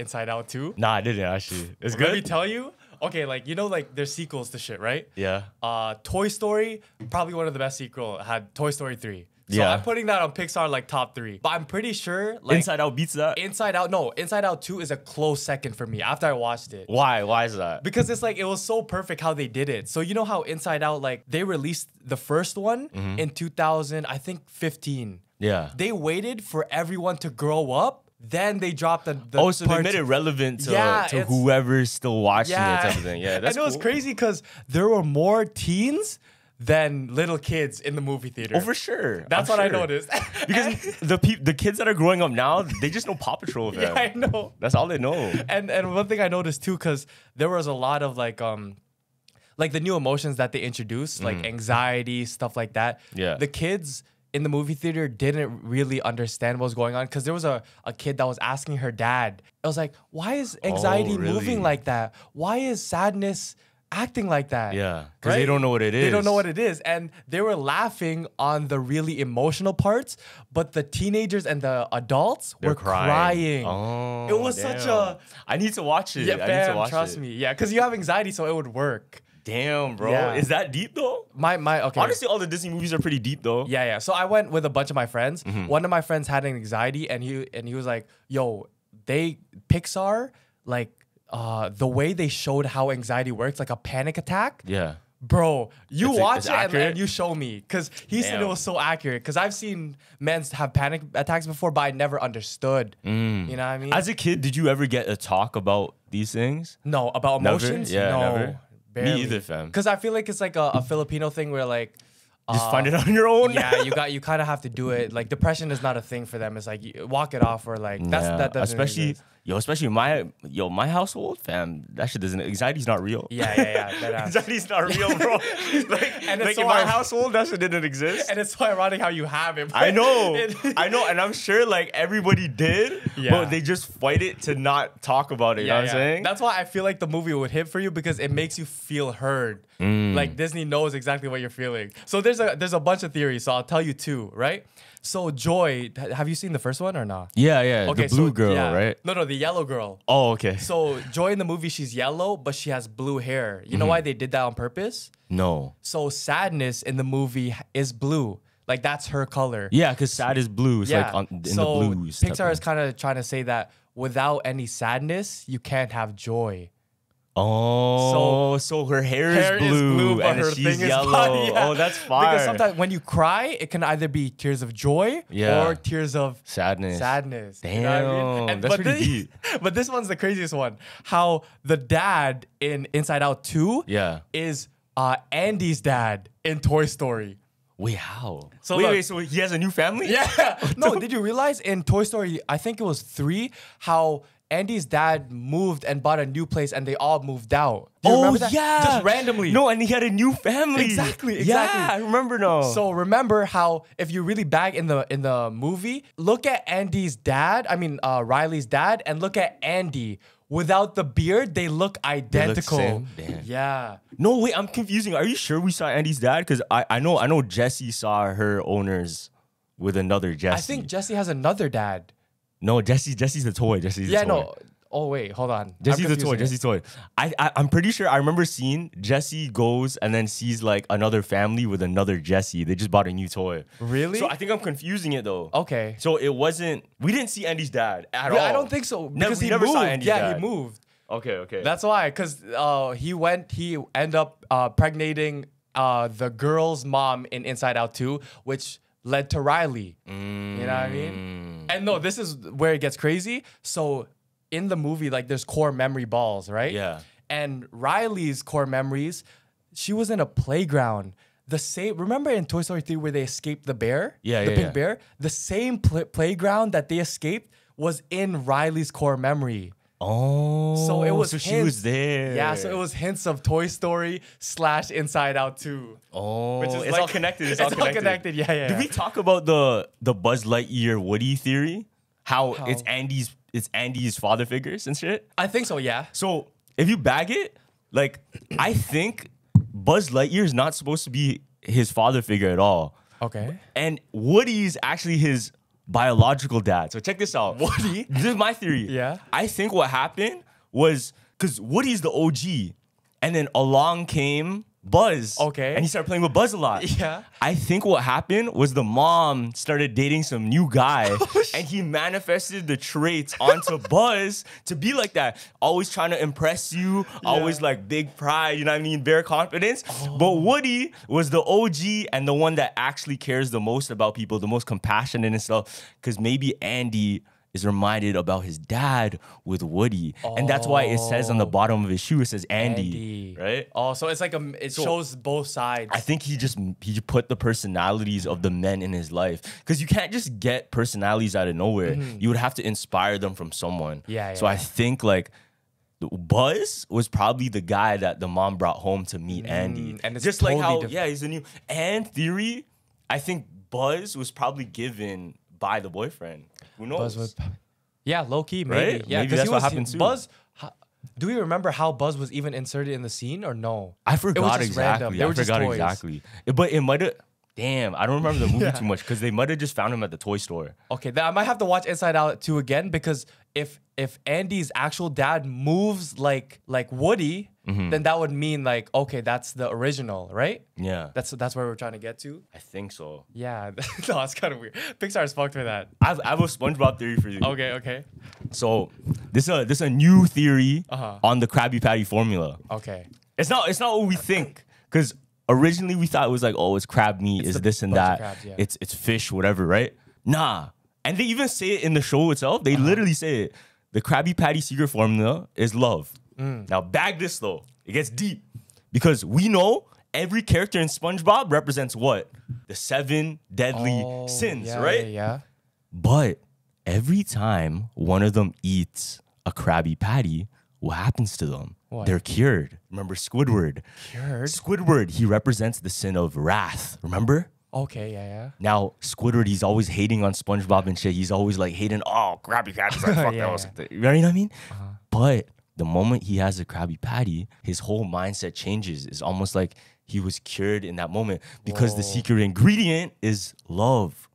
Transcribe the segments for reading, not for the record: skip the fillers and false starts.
Inside Out 2? Nah, I didn't actually. It's Let me good. tell you. Okay, like, you know, like, there's sequels to shit, right? Yeah. Toy Story, probably one of the best sequels, had Toy Story 3. So Yeah. I'm putting that on Pixar, like, top 3. But I'm pretty sure, like... Inside Out beats that? Inside Out 2 is a close second for me after I watched it. Why? Why is that? Because it's like, it was so perfect how they did it. So you know how Inside Out, like, they released the first one in 2000, I think 15. Yeah. They waited for everyone to grow up. Then they dropped the so they made it relevant to whoever's still watching it type of thing. Yeah, that's and it was crazy because there were more teens than little kids in the movie theater. Oh, for sure. That's what I noticed. Because the kids that are growing up now, they just know Paw Patrol, fam. Yeah, I know. That's all they know. And one thing I noticed too, because there was a lot of like the new emotions that they introduced, like anxiety, stuff like that. Yeah. The kids in the movie theater didn't really understand what was going on because there was a kid that was asking her dad. It was like, why is anxiety moving like that? Why is sadness acting like that? Yeah, because they don't know what it is. They don't know what it is. And they were laughing on the really emotional parts, but the teenagers and the adults were crying. Oh, it was such a... I need to watch it. Yeah, I need to watch trust it. me. Yeah, because you have anxiety, so it would work. Damn, bro. Yeah. Is that deep, though? Okay. Honestly, all the Disney movies are pretty deep, though. Yeah. So I went with a bunch of my friends. One of my friends had an anxiety, and he was like, "Yo, Pixar, like, the way they showed how anxiety works, like a panic attack." Yeah. Bro, you watch it accurate? and you show me. Because he said it was so accurate. Because I've seen men have panic attacks before, but I never understood. You know what I mean? As a kid, did you ever get a talk about these things? No, about emotions? Never? Yeah, no, never. barely. Me either, fam. Because I feel like it's like a Filipino thing where like... Just find it on your own. Yeah, you kind of have to do it. Like depression is not a thing for them. It's like you walk it off or like that doesn't especially my household, fam. That shit doesn't. Anxiety's not real. Yeah. Anxiety's not real, bro. And like so in my household, that shit didn't exist. And it's so ironic how you have it. I know, and I'm sure like everybody did, but they just fight it to not talk about it. You know what I'm saying? That's why I feel like the movie would hit for you because it makes you feel heard. Like Disney knows exactly what you're feeling. So there's a bunch of theories. So I'll tell you two, right? So Joy, have you seen the first one or not? Yeah. Okay, the blue girl, right? No, the yellow girl. Oh, okay. So Joy in the movie, she's yellow, but she has blue hair. You know why they did that on purpose? No. So Sadness in the movie is blue. Like that's her color. Yeah, because sad is blue. It's like in the blues. Pixar is kind of trying to say that without any sadness, you can't have joy. Oh, so her hair is blue and her she's thing yellow. Is yeah. Oh, that's fire. Because sometimes when you cry, it can either be tears of joy or tears of sadness. Damn, you know what I mean? That's pretty deep. But this one's the craziest one. How the dad in Inside Out 2 is Andy's dad in Toy Story. Wait, how? So wait, so he has a new family? Yeah. No, did you realize in Toy Story, I think it was 3, how Andy's dad moved and bought a new place and they all moved out. Do you remember that? Yeah. Just randomly. No, and he had a new family. Exactly. Yeah, I remember now. So remember how if you really back in the movie, look at Andy's dad, Riley's dad, and look at Andy. Without the beard, they look identical. They look same. Yeah. No, wait, I'm confusing. Are you sure we saw Andy's dad? Because I know Jessie saw her owners with another Jessie. I think Jessie has another dad. No, Jesse's the toy. Jesse's the toy. No. Oh wait, hold on. Jesse's the toy. Jesse's toy. I'm pretty sure I remember seeing Jessie goes and then sees like another family with another Jessie. They just bought a new toy. Really? So I think I'm confusing it though. Okay. So it wasn't. We didn't see Andy's dad at all. I don't think so because he never moved. saw Andy's dad. He moved. Okay. That's why, because he ended up pregnating the girl's mom in Inside Out 2, which led to Riley. You know what I mean? And no, this is where it gets crazy. So in the movie, like there's core memory balls, right? Yeah. And Riley's core memories, she was in a playground. The same, remember in Toy Story 3 where they escaped the bear? Yeah, the pink bear? The same playground that they escaped was in Riley's core memory. Oh, so it was she was there. Yeah, so it was hints of Toy Story / Inside Out 2. Oh, which is it's like, all connected. It's all connected. Yeah. Did we talk about the Buzz Lightyear Woody theory? How it's Andy's father figures and shit? I think so, yeah. So if you bag it, like I think Buzz Lightyear is not supposed to be his father figure at all. Okay. And Woody's actually his biological dad. So check this out. Woody? This is my theory. Yeah. I think what happened was because Woody's the OG, and then along came Buzz. Okay. And he started playing with Buzz a lot. Yeah. I think what happened was the mom started dating some new guy, and he manifested the traits onto Buzz to be like that. Always trying to impress you, always like big pride, you know what I mean? Bare confidence. But Woody was the OG and the one that actually cares the most about people, the most compassionate and stuff. Because maybe Andy is reminded about his dad with Woody. And that's why it says on the bottom of his shoe, it says Andy. Right? Oh, so it's like it shows both sides. I think he put the personalities of the men in his life. Because you can't just get personalities out of nowhere. You would have to inspire them from someone. Yeah. So I think like Buzz was probably the guy that the mom brought home to meet Andy. And it's just totally like how, different. yeah, he's a new. And theory, I think Buzz was probably given by the boyfriend. Who knows? Yeah, low key, maybe. Right? Yeah, Maybe that's what happened too. Buzz. Do we remember how Buzz was even inserted in the scene or no? I forgot just random. exactly. They I were just forgot toys. exactly. But it might have. Damn, I don't remember the movie too much because they might have just found him at the toy store. Okay, then I might have to watch Inside Out 2 again because if Andy's actual dad moves like Woody, then that would mean like, okay, that's the original, right? Yeah, That's where we're trying to get to. I think so. Yeah, no, that's kind of weird. Pixar's fucked with that. I have a SpongeBob theory for you. Okay. So this is a new theory on the Krabby Patty formula. Okay. It's not what we think because originally we thought it was like, oh, it's crab meat, it's this and that, crabs, yeah. it's fish, whatever, right? Nah, and they even say it in the show itself. They literally say it. The Krabby Patty secret formula is love. Now bag this though. It gets deep because we know every character in SpongeBob represents what? The 7 deadly sins, right? Yeah. But every time one of them eats a Krabby Patty, what happens to them? What? They're cured. Remember Squidward? Cured? Squidward, he represents the sin of wrath. Remember? Okay, yeah. Now, Squidward, he's always hating on SpongeBob and shit. He's always like hating, oh, Krabby Patty's like, fuck that. You know what I mean? But the moment he has a Krabby Patty, his whole mindset changes. It's almost like he was cured in that moment because the secret ingredient is love.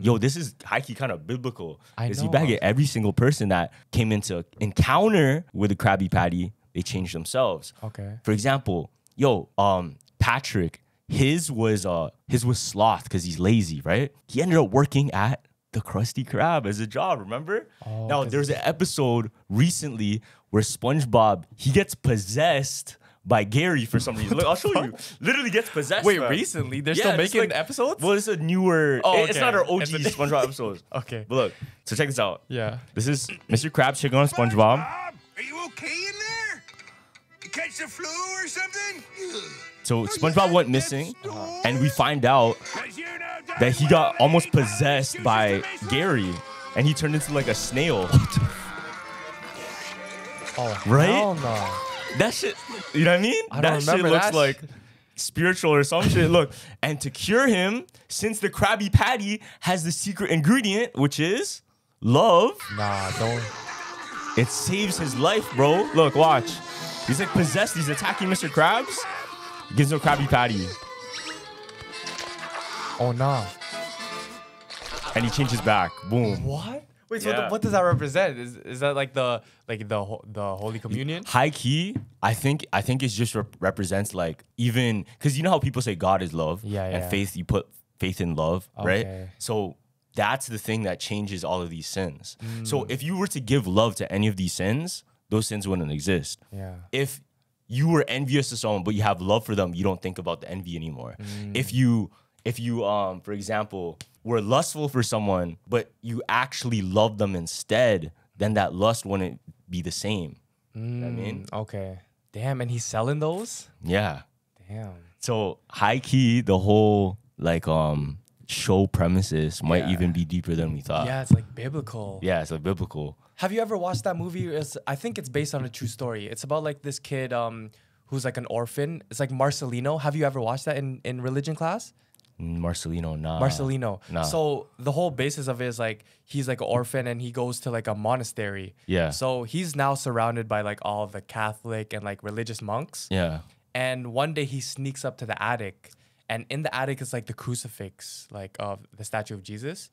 Yo, this is high-key kind of biblical. Because you bag it, every single person that came into encounter with a Krabby Patty, they changed themselves. Okay. For example, Patrick, his was sloth because he's lazy, right? He ended up working at the Krusty Krab as a job, remember? Now, there's an episode recently where SpongeBob, he gets possessed by Gary for some reason. Look, I'll show you. Literally gets possessed. Wait, man. recently? They're Yeah, still it's making like- episodes? Well, it's a newer. It's okay. not our OG It's a- SpongeBob episodes. Okay. But look, so check this out. Yeah. This is Mr. Krabs checking on SpongeBob. Bob, are you okay in there? You catch the flu or something? So SpongeBob went missing, and we find out that he got almost possessed by Gary, and he turned into like a snail. Oh, Right? hell no. That shit, you know what I mean? I don't That shit remember looks that like spiritual or some shit. Look, and to cure him, since the Krabby Patty has the secret ingredient, which is love, Nah, don't. it saves his life, bro. Look, watch. He's like possessed. He's attacking Mr. Krabs. Gives him a Krabby Patty. Oh, nah. And he changes back. Boom. What? Wait, Yeah. so what does that represent? Is that like the Holy Communion? High key, I think it just represents like even because you know how people say God is love, Yeah, and yeah. faith, you put faith in love, right? Okay. So that's the thing that changes all of these sins. So if you were to give love to any of these sins, those sins wouldn't exist. Yeah. If you were envious to someone but you have love for them, you don't think about the envy anymore. If you for example, were lustful for someone but you actually love them instead, then that lust wouldn't be the same. You know what I mean? Okay. Damn, and he's selling those? Yeah. Damn. So high key, the whole like show premises might Yeah. even be deeper than we thought. Yeah, it's like biblical. Yeah, it's like biblical. Have you ever watched that movie? I think it's based on a true story. It's about like this kid who's like an orphan. It's like Marcelino. Have you ever watched that in religion class? Marcelino, nah. Marcelino. Nah. So the whole basis of it is like he's like an orphan and he goes to like a monastery. Yeah. So he's now surrounded by like all of the Catholic and like religious monks. Yeah. And one day he sneaks up to the attic, and in the attic is like the crucifix, like of the statue of Jesus,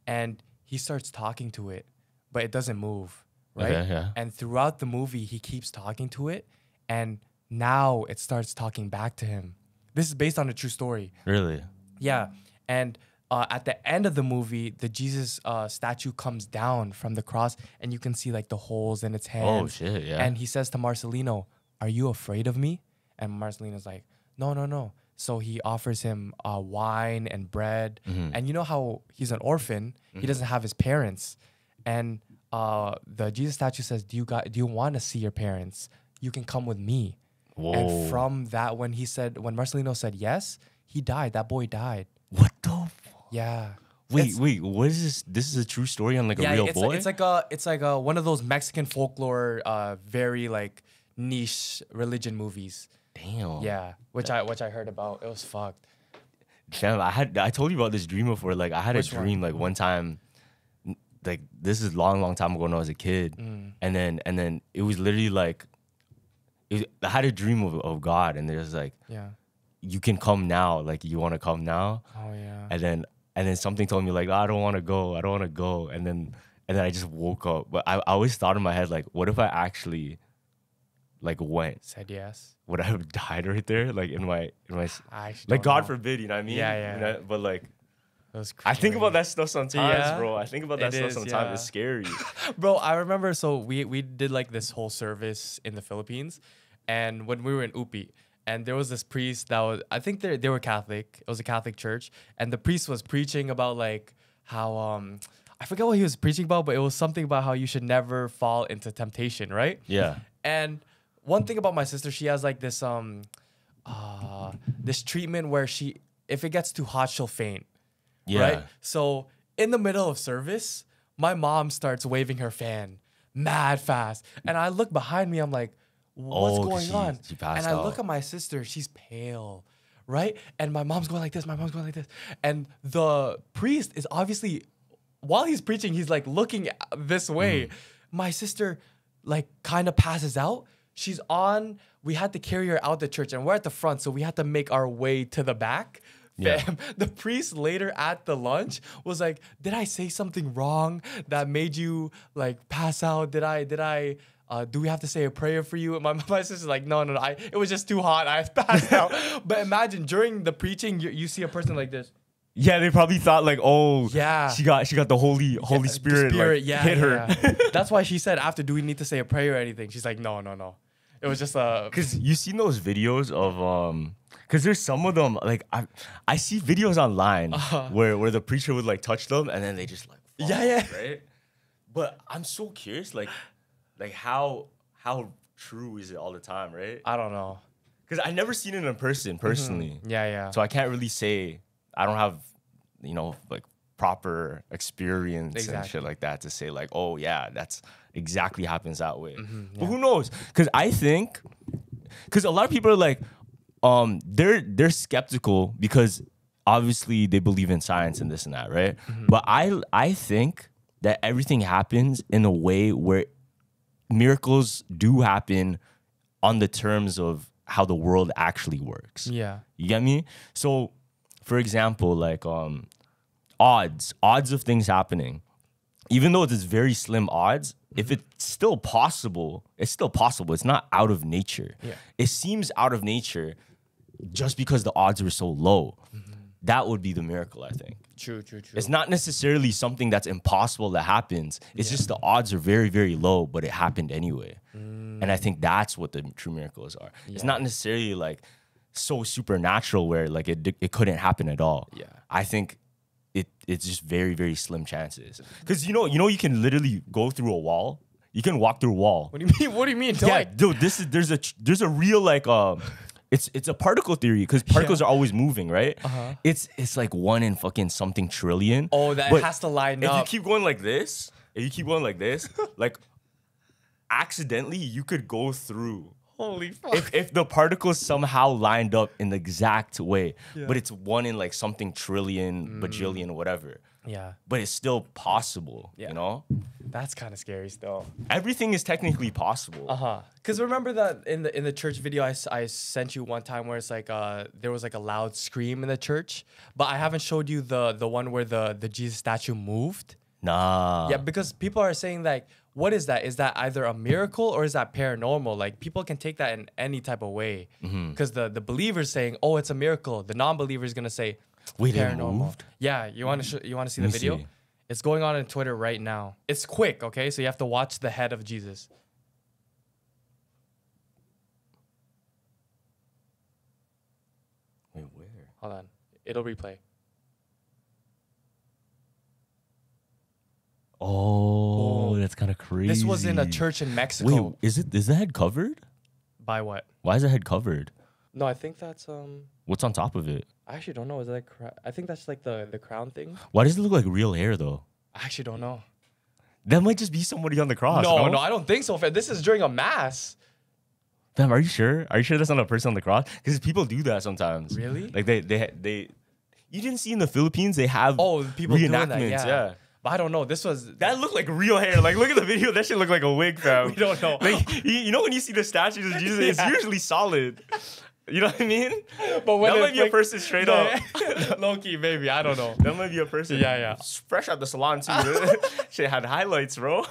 and he starts talking to it, but it doesn't move, right? Okay, yeah. And throughout the movie, he keeps talking to it, and now it starts talking back to him. This is based on a true story. Really? Yeah. And at the end of the movie, the Jesus statue comes down from the cross, and you can see like the holes in its hands. Oh, shit, yeah. And he says to Marcelino, "Are you afraid of me?" And Marcelino's like, "No, no, no." So he offers him wine and bread. And you know how he's an orphan? He doesn't have his parents. And the Jesus statue says, "Do you want to see your parents? You can come with me." Whoa. And from that, when Marcelino said yes, he died. That boy died. What the? Yeah. Wait, what is this? This is a true story on like a real boy? It's like one of those Mexican folklore, very like niche religion movies. Damn. Yeah, which I heard about. It was fucked. Damn, I told you about this dream before. Like I had Which a dream like one time, like this is long time ago when I was a kid, and then it was literally like, I had a dream of God, and there's like, Yeah. you can come now, like you want to come now, Oh yeah. and then something told me like, oh, I don't want to go, and then I just woke up. But I always thought in my head like, what if I actually like went? Said yes. Would I have died right there, like in my I actually like don't God know. forbid, you know what I mean? Yeah, yeah. You know, but like It was I think about crazy. that stuff sometimes, Yeah, bro. I think about that it stuff is, sometimes. yeah. It's scary. Bro, I remember. So we did like this whole service in the Philippines, and when we were in UPI, and there was this priest that was, I think they were Catholic. It was a Catholic church, and the priest was preaching about like how I forget what he was preaching about, but it was something about how you should never fall into temptation, right? Yeah. And one thing about my sister, she has like this this treatment where if it gets too hot, she'll faint. Yeah. Right? So in the middle of service, my mom starts waving her fan mad fast. And I look behind me, I'm like, what's Oh, going on? she passed And I look out. at my sister, she's pale, right? And my mom's going like this, And the priest is obviously, while he's preaching, he's like looking this way. My sister like kind of passes out. We had to carry her out the church, and we're at the front, so we had to make our way to the back. Yeah. Fam, the priest later at the lunch was like, "Did I say something wrong that made you like pass out? Did I do we have to say a prayer for you?" And my sister's like, no, it was just too hot. I passed out. But imagine during the preaching, you see a person like this. Yeah, they probably thought like, oh, Yeah. she got the Holy Spirit, like, hit her. Yeah. That's why she said after, "Do we need to say a prayer or anything?" She's like, no. It was just a. Cause you seen those videos of cause there's some of them like I see videos online where the preacher would like touch them and then they just like fall, Yeah. right. But I'm so curious like how true is it all the time, right? I don't know. Cause I never seen it in person personally, Yeah. so I can't really say. I don't have like proper experience and Exactly. shit like that to say like, oh yeah, that's exactly happens that way. Mm-hmm, But who knows? Because I think, because a lot of people are like, they're skeptical because obviously they believe in science and this and that, right? Mm-hmm. But I think that everything happens in a way where miracles do happen on the terms of how the world actually works. Yeah. You get me? So, for example, like odds of things happening, even though there's very slim odds, if it's still possible, it's still possible. It's not out of nature. Yeah. It seems out of nature just because the odds were so low. That would be the miracle, I think. True. It's not necessarily something that's impossible that happens. It's just the odds are very, very low, but it happened anyway. And I think that's what the true miracles are. It's not necessarily like so supernatural where like it couldn't happen at all. Yeah. I think it's just very, very slim chances. Because you can literally go through a wall. You can walk through a wall. What do you mean? What do you mean? Yeah, dude, there's a real like it's a particle theory because particles are always moving, right? It's like 1 in fucking something trillion. Oh, that But has to line if up. you keep going like this, like accidentally you could go through. Holy fuck. If the particles somehow lined up in the exact way, but it's 1 in like something trillion, bajillion, whatever. Yeah. But it's still possible, Yeah. you know? That's kind of scary still. Everything is technically possible. Because remember that in the church video I sent you one time where it's like there was like a loud scream in the church, but I haven't showed you the one where the Jesus statue moved. Nah. Yeah, because people are saying like, what is that? Is that either a miracle or is that paranormal? Like people can take that in any type of way. Because the believer's saying, oh, it's a miracle. The non-believer is gonna say, Wait, it paranormal. moved? Yeah, you want to you want to see the Let me video? see. It's going on Twitter right now. It's quick, okay? So you have to watch the head of Jesus. Wait, where? Hold on, it'll replay. Oh, that's kind of crazy. This was in a church in Mexico. Wait, is the head covered? By what? Why is the head covered? No, I think that's What's on top of it? I actually don't know. Is that I think that's like the crown thing. Why does it look like real hair though? I actually don't know. That might just be somebody on the cross. No, I don't think so. Fam. This is during a mass. Fam, are you sure? Are you sure that's not a person on the cross? Because people do that sometimes. Really? Like they. You didn't see in the Philippines they have People doing that. reenactments. Yeah. But I don't know. This was That looked like real hair. Like, look at the video. That shit looked like a wig, fam. We don't know. Like, you know when you see the statues of Jesus, it's Yeah. usually solid. You know what I mean? But when that it's might be a person straight up. Low key, maybe. I don't know. That might be a person. Yeah. Fresh out the salon too. Shit had highlights, bro.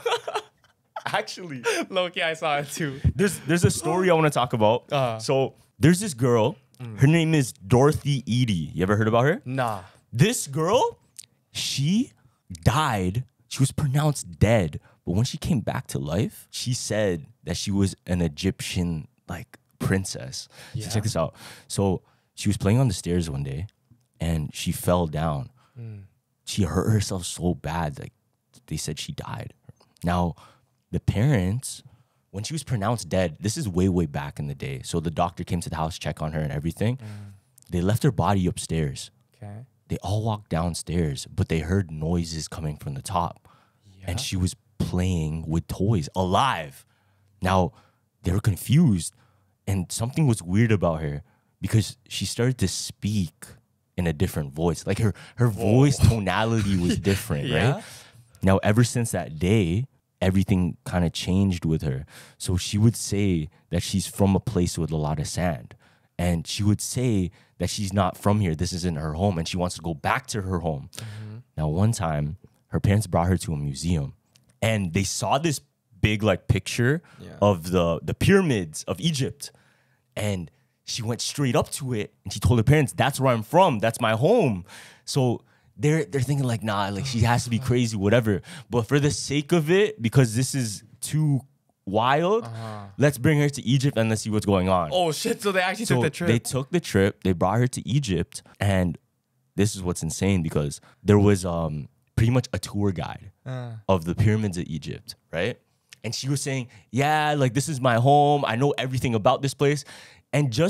Actually, Low key, I saw it too. there's a story I want to talk about. So there's this girl. Her name is Dorothy Eady. You ever heard about her? Nah. This girl, she died. She was pronounced dead. But when she came back to life, she said that she was an Egyptian, like, princess. Yeah. So check this out. So she was playing on the stairs one day and she fell down. She hurt herself so bad, like, they said she died. Now, the parents, when she was pronounced dead, this is way, way back in the day. So the doctor came to the house, check on her and everything. They left her body upstairs. Okay. They all walked downstairs, but they heard noises coming from the top. And she was playing with toys alive. Now, they were confused. And something was weird about her because she started to speak in a different voice. Like her voice tonality was different, right? Now, ever since that day, everything kind of changed with her. So she would say that she's from a place with a lot of sand. And she would say that she's not from here. This isn't her home. And she wants to go back to her home. Now, one time, her parents brought her to a museum. And they saw this big like picture of the pyramids of Egypt. And she went straight up to it. And she told her parents, that's where I'm from. That's my home. So they're thinking like, nah, like she has to be crazy, whatever. But for the sake of it, because this is too wild, let's bring her to Egypt and let's see what's going on. Oh shit! So they actually took the trip. They took the trip. They brought her to Egypt, and this is what's insane because there was pretty much a tour guide of the pyramids of Egypt, right? And she was saying, yeah, like this is my home. I know everything about this place, and just